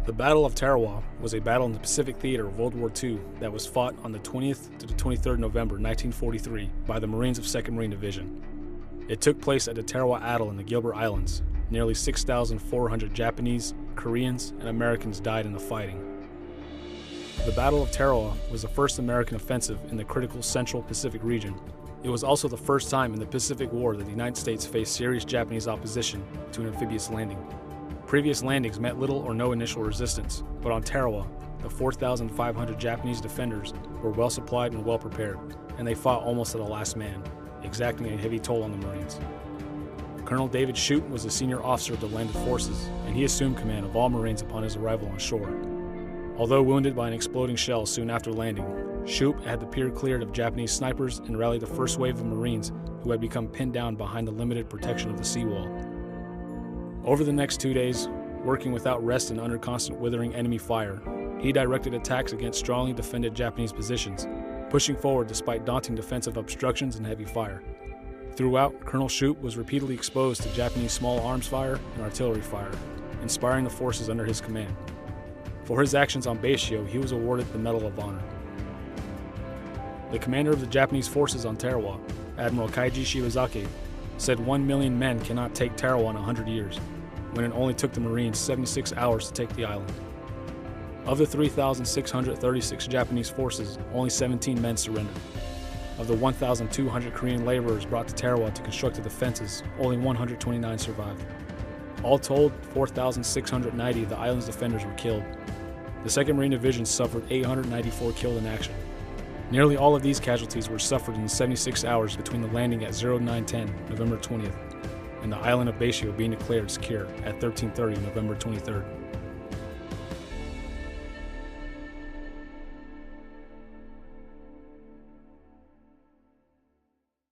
The Battle of Tarawa was a battle in the Pacific Theater of World War II that was fought on the 20th to the 23rd November 1943 by the Marines of 2nd Marine Division. It took place at the Tarawa Atoll in the Gilbert Islands. Nearly 6,400 Japanese, Koreans, and Americans died in the fighting. The Battle of Tarawa was the first American offensive in the critical Central Pacific region. It was also the first time in the Pacific War that the United States faced serious Japanese opposition to an amphibious landing. Previous landings met little or no initial resistance, but on Tarawa, the 4,500 Japanese defenders were well supplied and well prepared, and they fought almost to the last man, exacting a heavy toll on the Marines. Colonel David Shoup was the senior officer of the landed forces, and he assumed command of all Marines upon his arrival on shore. Although wounded by an exploding shell soon after landing, Shoup had the pier cleared of Japanese snipers and rallied the first wave of Marines who had become pinned down behind the limited protection of the seawall. Over the next 2 days, working without rest and under constant withering enemy fire, he directed attacks against strongly defended Japanese positions, pushing forward despite daunting defensive obstructions and heavy fire. Throughout, Colonel Shoup was repeatedly exposed to Japanese small arms fire and artillery fire, inspiring the forces under his command. For his actions on Battle, he was awarded the Medal of Honor. The commander of the Japanese forces on Tarawa, Admiral Kaiji Shibazaki, said 1 million men cannot take Tarawa in 100 years, when it only took the Marines 76 hours to take the island. Of the 3,636 Japanese forces, only 17 men surrendered. Of the 1,200 Korean laborers brought to Tarawa to construct the defenses, only 129 survived. All told, 4,690 of the island's defenders were killed. The 2nd Marine Division suffered 894 killed in action. Nearly all of these casualties were suffered in the 76 hours between the landing at 0910 November 20th and the island of Battle being declared secure at 1330 November 23rd.